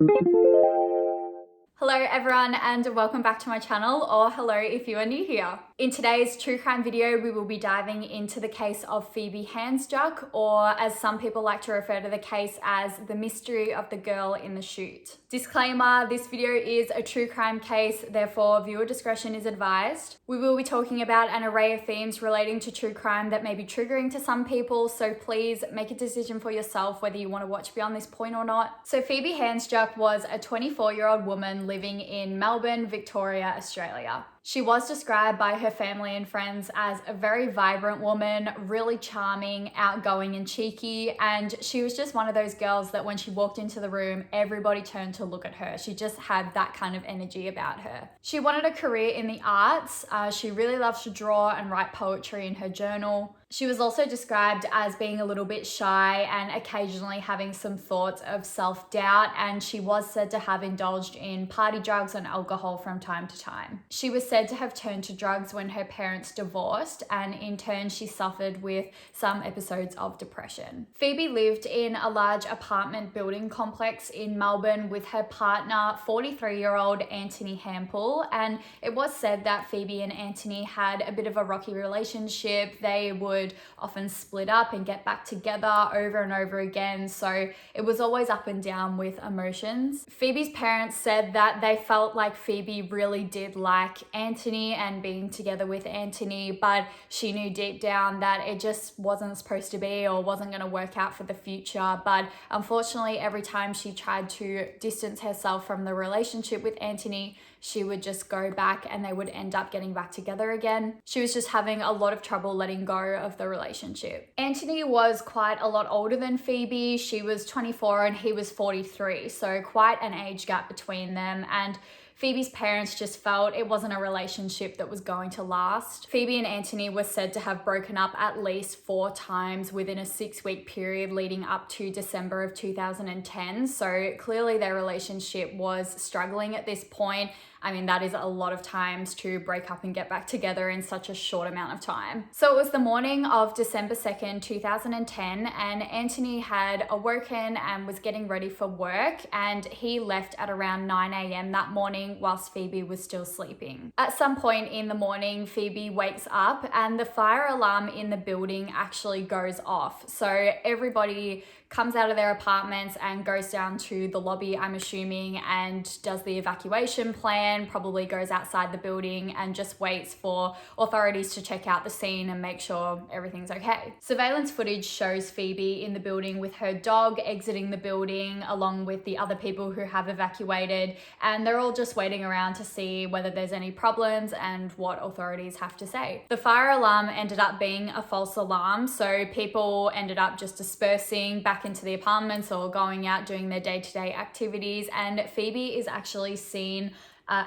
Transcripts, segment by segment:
Hello everyone and welcome back to my channel, or hello if you are new here. In today's true crime video, we will be diving into the case of Phoebe Handsjuk, or as some people like to refer to the case as the mystery of the girl in the chute. Disclaimer, this video is a true crime case, therefore viewer discretion is advised. We will be talking about an array of themes relating to true crime that may be triggering to some people, so please make a decision for yourself whether you want to watch beyond this point or not. So Phoebe Handsjuk was a 24-year-old woman living in Melbourne, Victoria, Australia. She was described by her family and friends as a very vibrant woman, really charming, outgoing and cheeky, and she was just one of those girls that when she walked into the room, everybody turned to look at her. She just had that kind of energy about her. She wanted a career in the arts. She really loved to draw and write poetry in her journal. She was also described as being a little bit shy and occasionally having some thoughts of self-doubt, and she was said to have indulged in party drugs and alcohol from time to time. She was said to have turned to drugs when her parents divorced, and in turn she suffered with some episodes of depression. Phoebe lived in a large apartment building complex in Melbourne with her partner, 43-year-old Anthony Hampel, and it was said that Phoebe and Anthony had a bit of a rocky relationship. They would often split up and get back together over and over again, so it was always up and down with emotions. Phoebe's parents said that they felt like Phoebe really did like Anthony and being together with Anthony, but she knew deep down that it just wasn't supposed to be or wasn't going to work out for the future. But unfortunately, every time she tried to distance herself from the relationship with Anthony, she would just go back and they would end up getting back together again. She was just having a lot of trouble letting go of the relationship. Anthony was quite a lot older than Phoebe. She was 24 and he was 43, so quite an age gap between them, and Phoebe's parents just felt it wasn't a relationship that was going to last. Phoebe and Anthony were said to have broken up at least 4 times within a 6-week period leading up to December of 2010. So clearly their relationship was struggling at this point. I mean, that is a lot of times to break up and get back together in such a short amount of time. So it was the morning of December 2nd, 2010, and Anthony had awoken and was getting ready for work, and he left at around 9 a.m. that morning whilst Phoebe was still sleeping. At some point in the morning, Phoebe wakes up and the fire alarm in the building actually goes off. So everybody comes out of their apartments and goes down to the lobby, I'm assuming, and does the evacuation plan, probably goes outside the building and just waits for authorities to check out the scene and make sure everything's okay. Surveillance footage shows Phoebe in the building with her dog exiting the building along with the other people who have evacuated, and they're all just waiting around to see whether there's any problems and what authorities have to say. The fire alarm ended up being a false alarm, so people ended up just dispersing back into the apartments or going out doing their day-to-day activities, and Phoebe is actually seen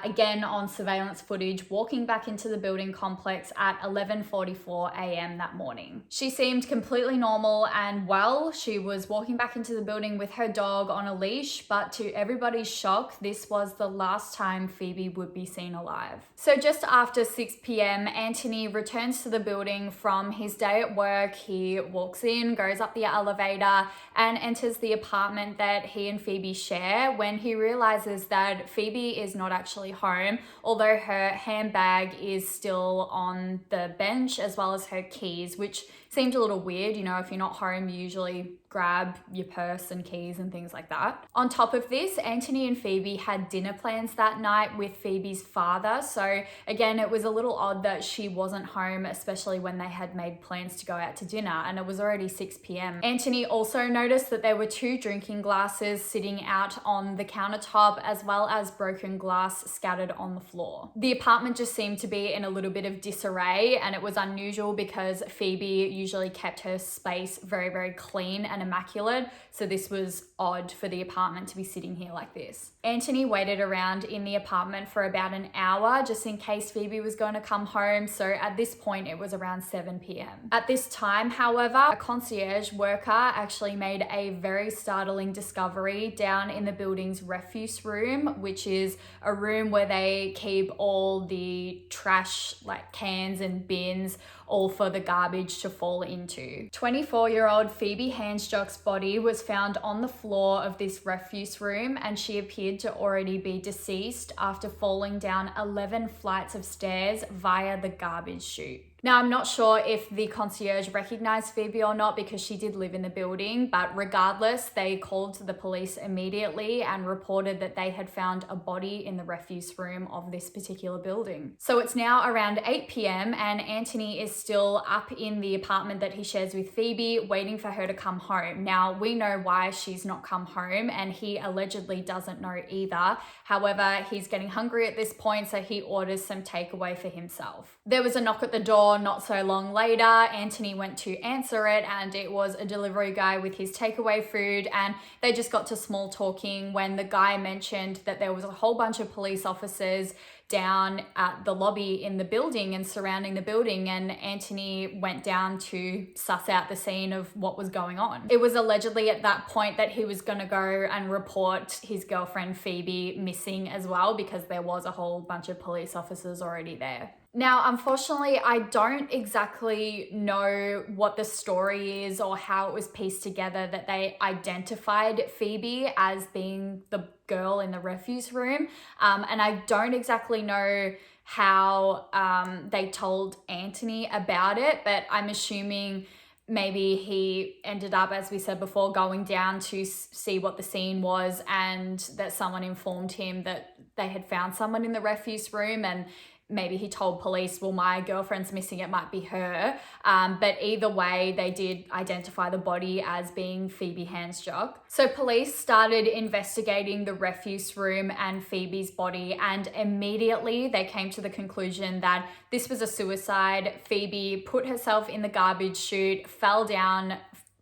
again on surveillance footage walking back into the building complex at 11:44 a.m. that morning. She seemed completely normal and well. She was walking back into the building with her dog on a leash, but to everybody's shock, this was the last time Phoebe would be seen alive. So just after 6 p.m, Anthony returns to the building from his day at work. He walks in, goes up the elevator, and enters the apartment that he and Phoebe share when he realizes that Phoebe is not actually home, although her handbag is still on the bench as well as her keys, which seemed a little weird. You know, if you're not home, you usually grab your purse and keys and things like that. On top of this, Anthony and Phoebe had dinner plans that night with Phoebe's father. So again, it was a little odd that she wasn't home, especially when they had made plans to go out to dinner and it was already 6 p.m. Anthony also noticed that there were 2 drinking glasses sitting out on the countertop as well as broken glass scattered on the floor. The apartment just seemed to be in a little bit of disarray, and it was unusual because Phoebe usually kept her space very, very clean and immaculate, so this was odd for the apartment to be sitting here like this. Anthony waited around in the apartment for about an hour just in case Phoebe was going to come home, so at this point it was around 7 p.m. At this time, however, a concierge worker actually made a very startling discovery down in the building's refuse room, which is a room where they keep all the trash, like cans and bins, all for the garbage to fall into. 24-year-old Phoebe Handsjuk Handsjuk's body was found on the floor of this refuse room, and she appeared to already be deceased after falling down 11 flights of stairs via the garbage chute. Now, I'm not sure if the concierge recognized Phoebe or not because she did live in the building, but regardless, they called the police immediately and reported that they had found a body in the refuse room of this particular building. So it's now around 8 p.m. and Anthony is still up in the apartment that he shares with Phoebe, waiting for her to come home. Now, we know why she's not come home, and he allegedly doesn't know either. However, he's getting hungry at this point, so he orders some takeaway for himself. There was a knock at the door not so long later. Anthony went to answer it, and it was a delivery guy with his takeaway food, and they just got to small talking when the guy mentioned that there was a whole bunch of police officers down at the lobby in the building and surrounding the building, and Anthony went down to suss out the scene of what was going on. It was allegedly at that point that he was going to go and report his girlfriend Phoebe missing as well, because there was a whole bunch of police officers already there. Now, unfortunately, I don't exactly know what the story is or how it was pieced together that they identified Phoebe as being the girl in the refuse room. And I don't exactly know how they told Anthony about it, but I'm assuming maybe he ended up, as we said before, going down to see what the scene was, and that someone informed him that they had found someone in the refuse room, and maybe he told police, well, my girlfriend's missing, it might be her. But either way, they did identify the body as being Phoebe Handsjuk. So police started investigating the refuse room and Phoebe's body, and immediately they came to the conclusion that this was a suicide. Phoebe put herself in the garbage chute, fell down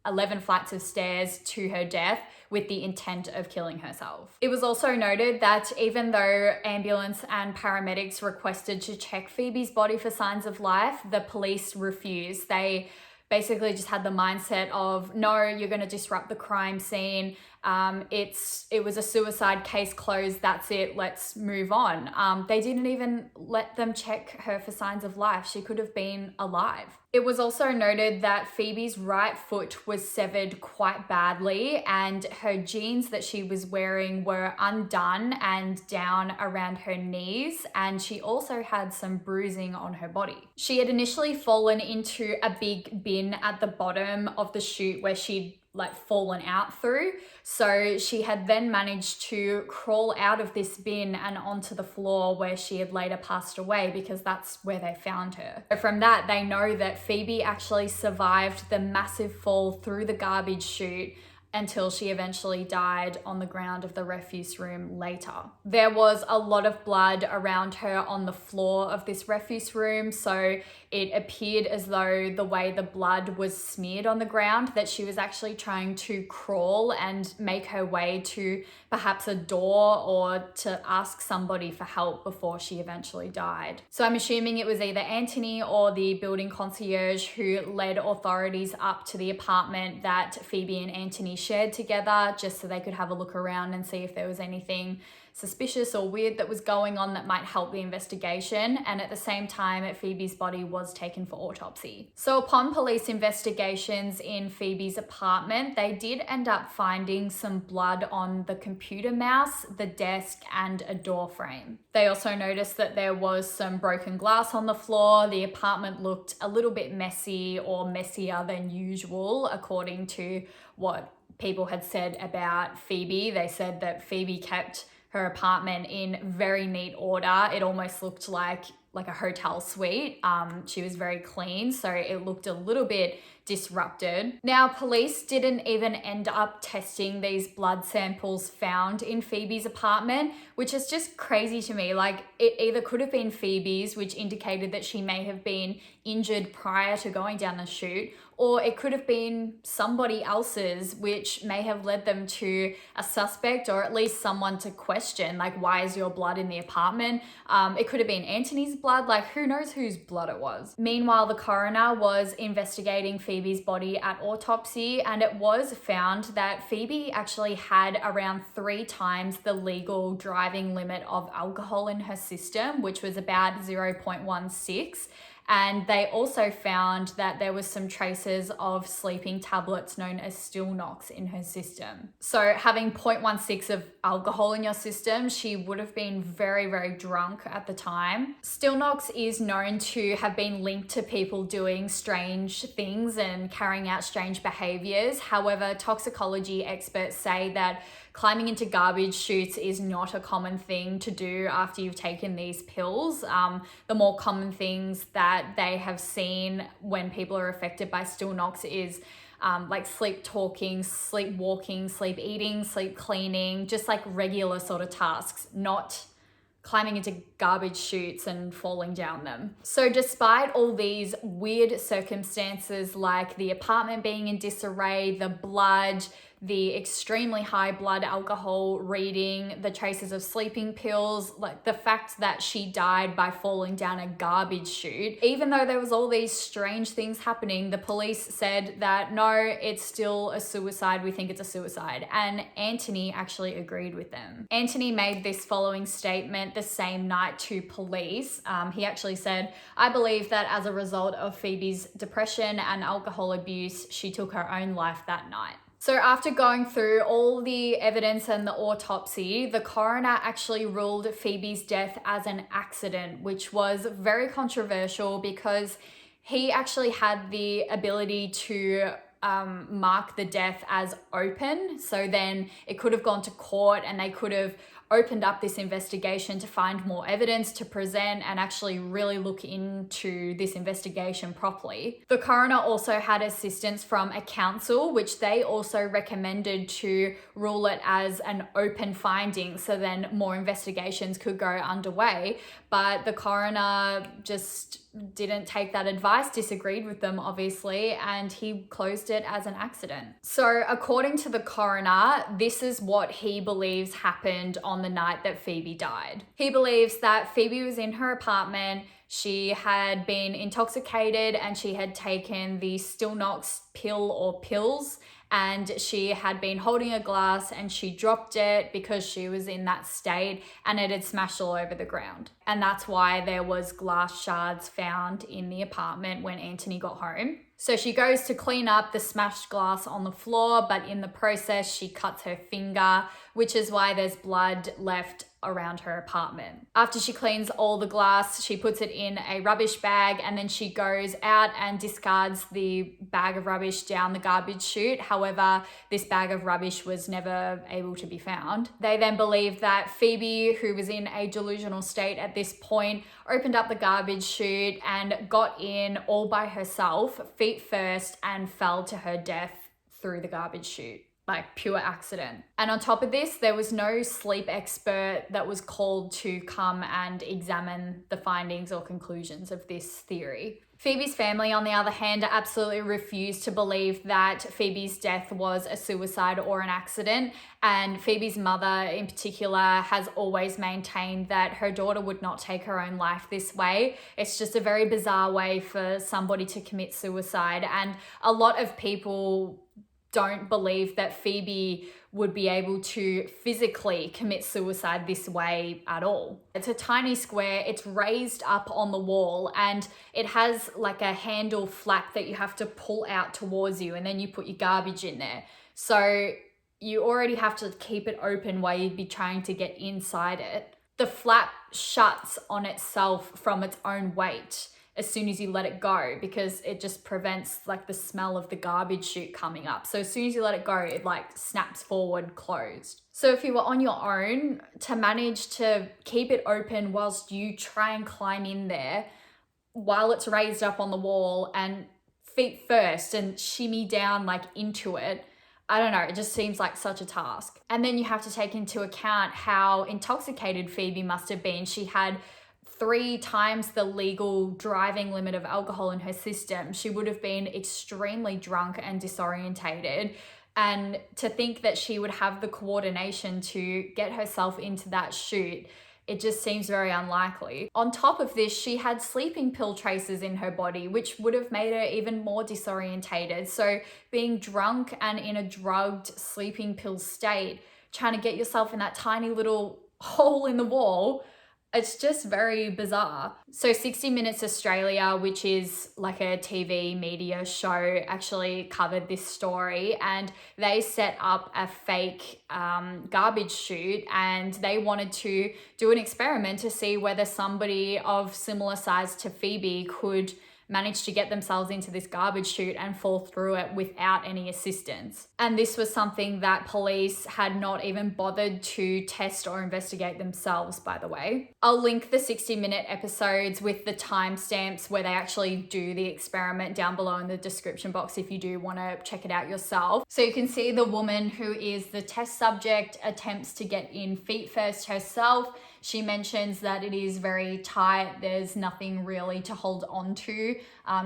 11 flights of stairs to her death with the intent of killing herself. It was also noted that even though ambulance and paramedics requested to check Phoebe's body for signs of life, the police refused. They basically just had the mindset of, no, you're going to disrupt the crime scene. It was a suicide, case closed, that's it, let's move on. They didn't even let them check her for signs of life. She could have been alive. It was also noted that Phoebe's right foot was severed quite badly, and her jeans that she was wearing were undone and down around her knees, and she also had some bruising on her body. She had initially fallen into a big bin at the bottom of the chute where she'd fallen out through. So she had then managed to crawl out of this bin and onto the floor where she had later passed away, because that's where they found her. So from that, they know that Phoebe actually survived the massive fall through the garbage chute until she eventually died on the ground of the refuse room later. There was a lot of blood around her on the floor of this refuse room, so it appeared as though the way the blood was smeared on the ground, that she was actually trying to crawl and make her way to perhaps a door or to ask somebody for help before she eventually died. So I'm assuming it was either Anthony or the building concierge who led authorities up to the apartment that Phoebe and Anthony shared together, just so they could have a look around and see if there was anything suspicious or weird that was going on that might help the investigation. And at the same time, Phoebe's body was taken for autopsy. So upon police investigations in Phoebe's apartment, they did end up finding some blood on the computer mouse, the desk, and a door frame. They also noticed that there was some broken glass on the floor. The apartment looked a little bit messy, or messier than usual, according to what people had said about Phoebe. They said that Phoebe kept her apartment in very neat order. It almost looked like a hotel suite. She was very clean, so it looked a little bit disrupted. Now, police didn't even end up testing these blood samples found in Phoebe's apartment, which is just crazy to me. It either could have been Phoebe's, which indicated that she may have been injured prior to going down the chute, or it could have been somebody else's, which may have led them to a suspect, or at least someone to question, why is your blood in the apartment? It could have been Anthony's blood, who knows whose blood it was. Meanwhile, the coroner was investigating Phoebe's body at autopsy, and it was found that Phoebe actually had around 3 times the legal driving limit of alcohol in her system, which was about 0.16. And they also found that there was some traces of sleeping tablets known as Stilnox in her system. So having 0.16 of alcohol in your system, she would have been very, very drunk at the time. Stilnox is known to have been linked to people doing strange things and carrying out strange behaviors. However, toxicology experts say that climbing into garbage chutes is not a common thing to do after you've taken these pills. The more common things that they have seen when people are affected by Stilnox is like sleep talking, sleep walking, sleep eating, sleep cleaning, just like regular sort of tasks, not climbing into garbage chutes and falling down them. So despite all these weird circumstances, like the apartment being in disarray, the blood, the extremely high blood alcohol reading, the traces of sleeping pills, like the fact that she died by falling down a garbage chute, even though there was all these strange things happening, the police said that no, it's still a suicide, we think it's a suicide. And Anthony actually agreed with them. Anthony made this following statement the same night to police. He actually said, "I believe that as a result of Phoebe's depression and alcohol abuse, she took her own life that night." So after going through all the evidence and the autopsy, the coroner actually ruled Phoebe's death as an accident, which was very controversial because he actually had the ability to mark the death as open. So then it could have gone to court and they could have opened up this investigation to find more evidence to present and actually really look into this investigation properly. The coroner also had assistance from a counsel, which they also recommended to rule it as an open finding, so then more investigations could go underway. But the coroner just didn't take that advice, disagreed with them obviously, and he closed it as an accident. So according to the coroner, this is what he believes happened on the night that Phoebe died. He believes that Phoebe was in her apartment, she had been intoxicated and she had taken the Stilnox pill or pills, and she had been holding a glass and she dropped it because she was in that state and it had smashed all over the ground. And that's why there was glass shards found in the apartment when Anthony got home. So she goes to clean up the smashed glass on the floor, but in the process, she cuts her finger, which is why there's blood left around her apartment. After she cleans all the glass, she puts it in a rubbish bag and then she goes out and discards the bag of rubbish down the garbage chute. However, this bag of rubbish was never able to be found. They then believe that Phoebe, who was in a delusional state at this point, opened up the garbage chute and got in all by herself, feet first, and fell to her death through the garbage chute. Like pure accident. And on top of this, there was no sleep expert that was called to come and examine the findings or conclusions of this theory. Phoebe's family, on the other hand, absolutely refused to believe that Phoebe's death was a suicide or an accident. And Phoebe's mother in particular has always maintained that her daughter would not take her own life this way. It's just a very bizarre way for somebody to commit suicide. And a lot of people don't believe that Phoebe would be able to physically commit suicide this way at all. It's a tiny square, it's raised up on the wall, and it has like a handle flap that you have to pull out towards you, and then you put your garbage in there. So you already have to keep it open while you'd be trying to get inside it. The flap shuts on itself from its own weight as soon as you let it go, because it just prevents like the smell of the garbage chute coming up. So as soon as you let it go, it like snaps forward closed. So if you were on your own, to manage to keep it open whilst you try and climb in there while it's raised up on the wall and feet first and shimmy down like into it, I don't know, it just seems like such a task. And then you have to take into account how intoxicated Phoebe must have been. She had 3 times the legal driving limit of alcohol in her system. She would have been extremely drunk and disorientated. And to think that she would have the coordination to get herself into that chute, it just seems very unlikely. On top of this, she had sleeping pill traces in her body, which would have made her even more disorientated. So being drunk and in a drugged sleeping pill state, trying to get yourself in that tiny little hole in the wall, It's just very bizarre. So 60 Minutes Australia, which is like a TV media show, actually covered this story, and they set up a fake garbage chute, and they wanted to do an experiment to see whether somebody of similar size to Phoebe could managed to get themselves into this garbage chute and fall through it without any assistance. And this was something that police had not even bothered to test or investigate themselves, by the way. I'll link the 60-minute episodes with the timestamps where they actually do the experiment down below in the description box if you do want to check it out yourself. So you can see the woman who is the test subject attempts to get in feet first herself. She mentions that it is very tight. There's nothing really to hold on to.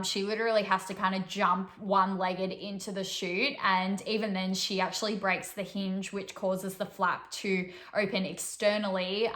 She literally has to kind of jump one-legged into the chute, and even then she actually breaks the hinge, which causes the flap to open externally.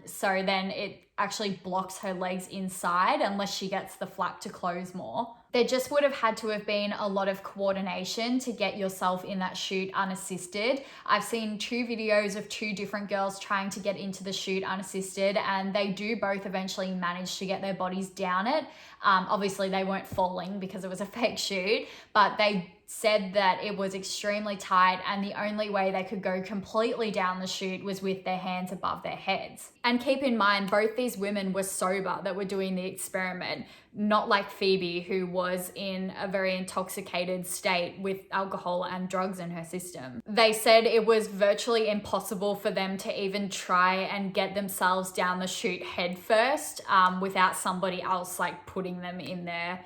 So then it actually blocks her legs inside unless she gets the flap to close more. There just would have had to have been a lot of coordination to get yourself in that chute unassisted. I've seen 2 videos of 2 different girls trying to get into the chute unassisted, and they do both eventually manage to get their bodies down it. Obviously they weren't falling because it was a fake chute, but they said that it was extremely tight, and the only way they could go completely down the chute was with their hands above their heads. And keep in mind, both these women were sober that were doing the experiment, not like Phoebe, who was in a very intoxicated state with alcohol and drugs in her system. They said it was virtually impossible for them to even try and get themselves down the chute head first without somebody else like putting them in there.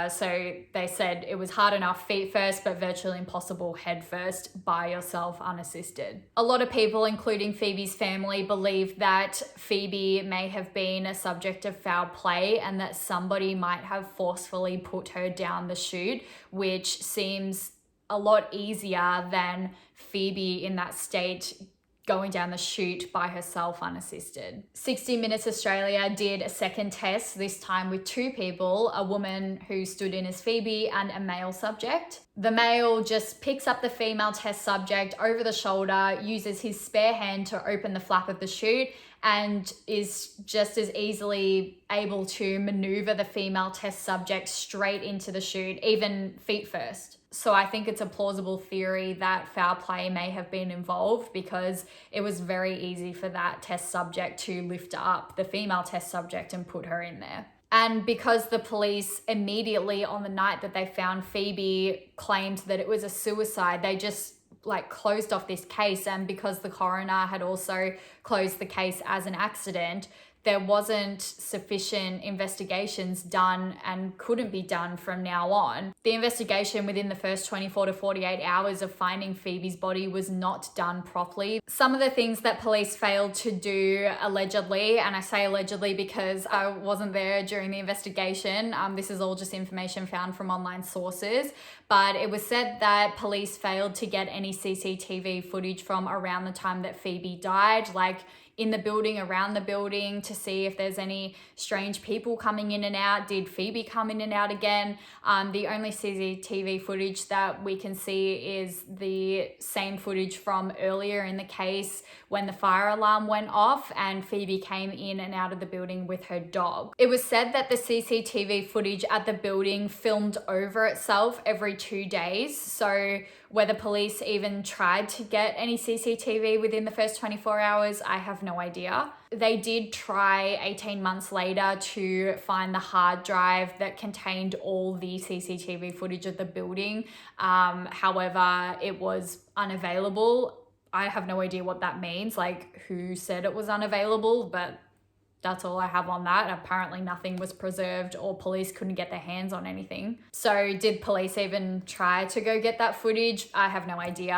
So they said it was hard enough feet first, but virtually impossible head first by yourself unassisted. A lot of people, including Phoebe's family, believe that Phoebe may have been a subject of foul play and that somebody might have forcefully put her down the chute, which seems a lot easier than Phoebe in that state going down the chute by herself unassisted. 60 Minutes Australia did a second test, this time with 2 people, a woman who stood in as Phoebe and a male subject. The male just picks up the female test subject over the shoulder, uses his spare hand to open the flap of the chute, and is just as easily able to maneuver the female test subject straight into the chute, even feet first. So I think it's a plausible theory that foul play may have been involved, because it was very easy for that test subject to lift up the female test subject and put her in there. And because the police immediately on the night that they found Phoebe claimed that it was a suicide, they just like closed off this case. And because the coroner had also closed the case as an accident, there wasn't sufficient investigations done and couldn't be done from now on. The investigation within the first 24 to 48 hours of finding Phoebe's body was not done properly. Some of the things that police failed to do allegedly, and I say allegedly because I wasn't there during the investigation, this is all just information found from online sources, but it was said that police failed to get any CCTV footage from around the time that Phoebe died, like in the building, around the building, to see if there's any strange people coming in and out. Did Phoebe come in and out again? The only CCTV footage that we can see is the same footage from earlier in the case when the fire alarm went off and Phoebe came in and out of the building with her dog. It was said that the CCTV footage at the building filmed over itself every 2 days. So whether police even tried to get any CCTV within the first 24 hours, I have no idea. They did try 18 months later to find the hard drive that contained all the CCTV footage of the building. However, it was unavailable. I have no idea what that means, like who said it was unavailable, but that's all I have on that. Apparently nothing was preserved or police couldn't get their hands on anything. So did police even try to go get that footage? I have no idea.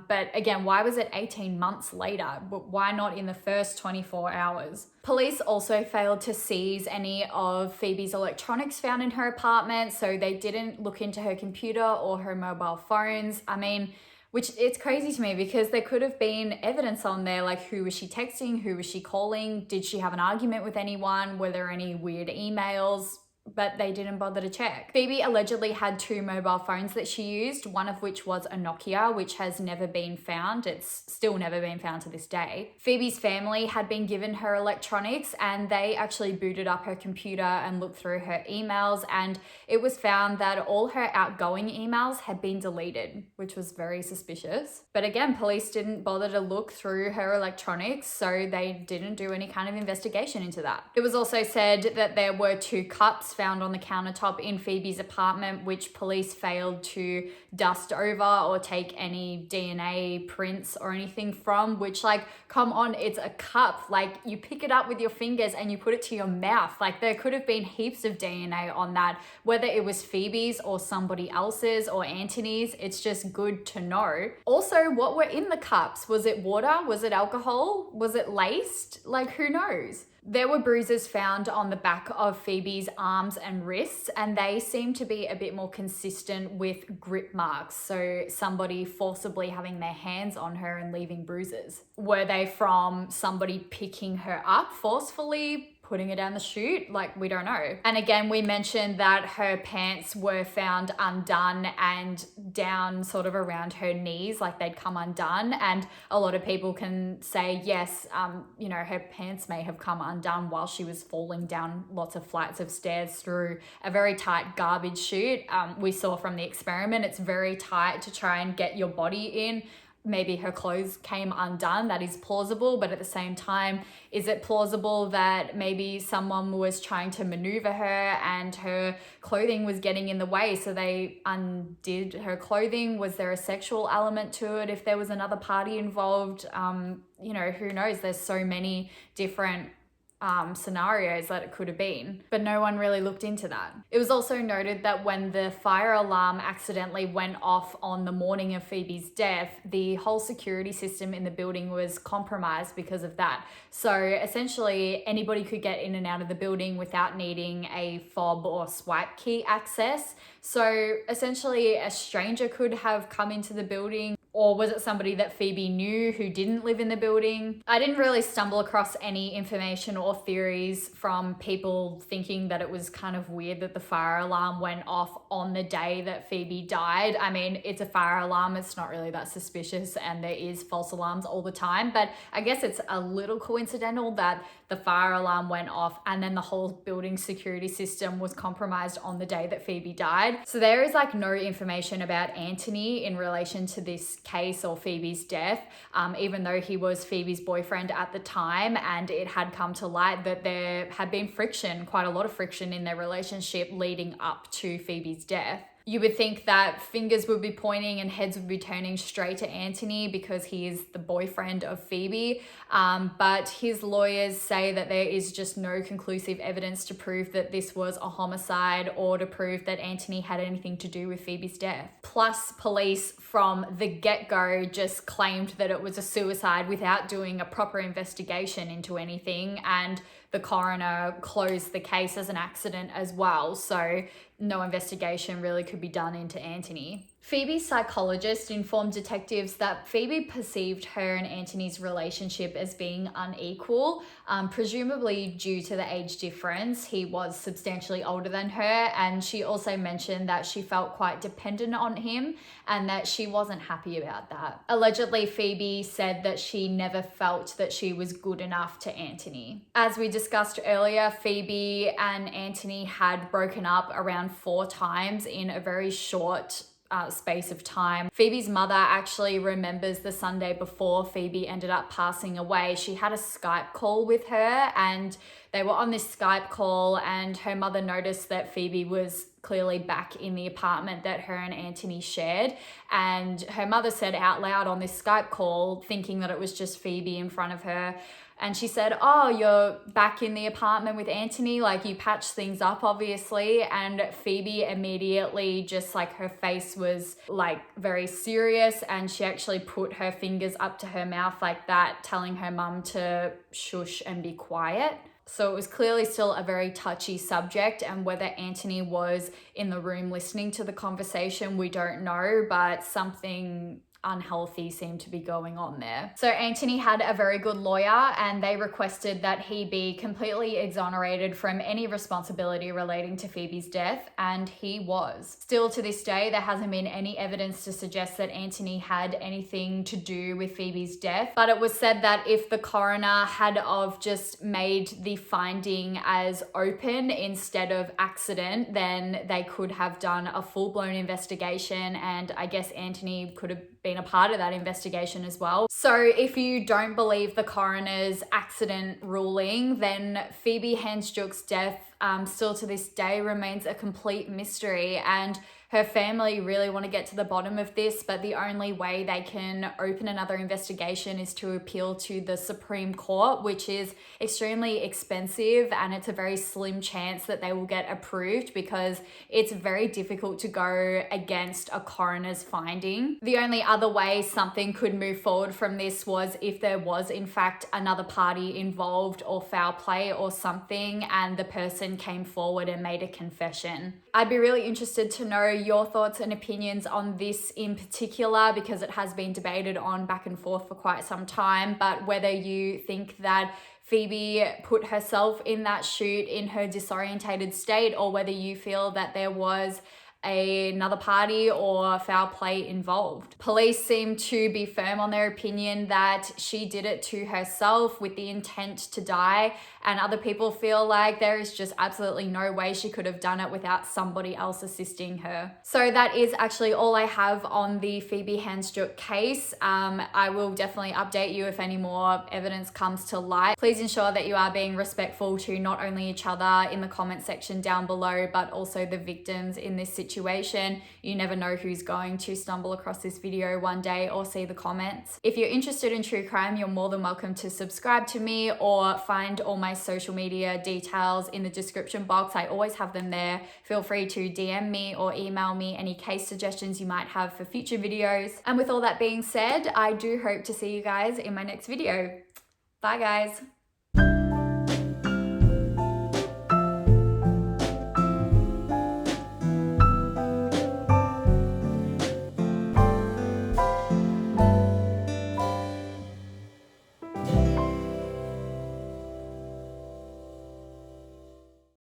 But again, why was it 18 months later? Why not in the first 24 hours? Police also failed to seize any of Phoebe's electronics found in her apartment. So they didn't look into her computer or her mobile phones. I mean, which it's crazy to me because there could have been evidence on there, like who was she texting, who was she calling, did she have an argument with anyone, were there any weird emails, but they didn't bother to check. Phoebe allegedly had 2 mobile phones that she used, one of which was a Nokia, which has never been found. It's still never been found to this day. Phoebe's family had been given her electronics, and they actually booted up her computer and looked through her emails, and it was found that all her outgoing emails had been deleted, which was very suspicious. But again, police didn't bother to look through her electronics, so they didn't do any kind of investigation into that. It was also said that there were 2 cups found on the countertop in Phoebe's apartment, which police failed to dust over or take any DNA prints or anything from, which, like, come on, it's a cup. Like, you pick it up with your fingers and you put it to your mouth. Like, there could have been heaps of DNA on that, whether it was Phoebe's or somebody else's or Anthony's. It's just good to know. Also, what were in the cups? Was it water? Was it alcohol? Was it laced? Like, who knows? There were bruises found on the back of Phoebe's arms and wrists, and they seem to be a bit more consistent with grip marks, so somebody forcibly having their hands on her and leaving bruises. Were they from somebody picking her up forcefully, putting her down the chute? Like, we don't know. And again, we mentioned that her pants were found undone and down sort of around her knees, like they'd come undone. And a lot of people can say, yes, her pants may have come undone while she was falling down lots of flights of stairs through a very tight garbage chute. We saw from the experiment, it's very tight to try and get your body in. Maybe her clothes came undone. That is plausible, but at the same time, is it plausible that maybe someone was trying to maneuver her and her clothing was getting in the way, so they undid her clothing? Was there a sexual element to it? If there was another party involved, who knows? There's so many different scenarios that it could have been, but no one really looked into that. It was also noted that when the fire alarm accidentally went off on the morning of Phoebe's death, the whole security system in the building was compromised because of that. So essentially anybody could get in and out of the building without needing a fob or swipe key access. So essentially a stranger could have come into the building, or was it somebody that Phoebe knew who didn't live in the building? I didn't really stumble across any information or theories from people thinking that it was kind of weird that the fire alarm went off on the day that Phoebe died. I mean, it's a fire alarm. It's not really that suspicious, and there is false alarms all the time. But I guess it's a little coincidental that the fire alarm went off and then the whole building security system was compromised on the day that Phoebe died. So there is like no information about Anthony in relation to this case or Phoebe's death, even though he was Phoebe's boyfriend at the time, and it had come to light that there had been friction, quite a lot of friction in their relationship leading up to Phoebe's death. You would think that fingers would be pointing and heads would be turning straight to Anthony because he is the boyfriend of Phoebe, but his lawyers say that there is just no conclusive evidence to prove that this was a homicide or to prove that Anthony had anything to do with Phoebe's death. Plus, police from the get-go just claimed that it was a suicide without doing a proper investigation into anything, and the coroner closed the case as an accident as well, so no investigation really could be done into Anthony. Phoebe's psychologist informed detectives that Phoebe perceived her and Anthony's relationship as being unequal, presumably due to the age difference. He was substantially older than her, and she also mentioned that she felt quite dependent on him and that she wasn't happy about that. Allegedly, Phoebe said that she never felt that she was good enough to Anthony. As we discussed earlier, Phoebe and Anthony had broken up around 4 times in a very short space of time. Phoebe's mother actually remembers the Sunday before Phoebe ended up passing away. She had a Skype call with her, and they were on this Skype call, and her mother noticed that Phoebe was clearly back in the apartment that her and Anthony shared, and her mother said out loud on this Skype call, thinking that it was just Phoebe in front of her, and she said, "Oh, you're back in the apartment with Anthony, like you patched things up, obviously." And Phoebe immediately, just like her face was like very serious, and she actually put her fingers up to her mouth like that, telling her mum to shush and be quiet. So it was clearly still a very touchy subject, and whether Anthony was in the room listening to the conversation, we don't know, but something unhealthy seemed to be going on there. So Anthony had a very good lawyer, and they requested that he be completely exonerated from any responsibility relating to Phoebe's death, and he was. Still to this day, there hasn't been any evidence to suggest that Anthony had anything to do with Phoebe's death, but it was said that if the coroner had of just made the finding as open instead of accident, then they could have done a full-blown investigation, and I guess Anthony could have been a part of that investigation as well. So if you don't believe the coroner's accident ruling, then Phoebe Handsjuk's death still to this day remains a complete mystery, and her family really want to get to the bottom of this, but the only way they can open another investigation is to appeal to the Supreme Court, which is extremely expensive, and it's a very slim chance that they will get approved because it's very difficult to go against a coroner's finding. The only other way something could move forward from this was if there was in fact another party involved or foul play or something, and the person came forward and made a confession. I'd be really interested to know your thoughts and opinions on this in particular, because it has been debated on back and forth for quite some time, but whether you think that Phoebe put herself in that chute in her disorientated state, or whether you feel that there was another party or foul play involved. Police seem to be firm on their opinion that she did it to herself with the intent to die, and other people feel like there is just absolutely no way she could have done it without somebody else assisting her. So that is actually all I have on the Phoebe Handsjuk case. I will definitely update you if any more evidence comes to light. Please ensure that you are being respectful to not only each other in the comment section down below, but also the victims in this situation. You never know who's going to stumble across this video one day or see the comments. If you're interested in true crime, you're more than welcome to subscribe to me or find all my social media details in the description box. I always have them there. Feel free to DM me or email me any case suggestions you might have for future videos. And with all that being said, I do hope to see you guys in my next video. Bye guys.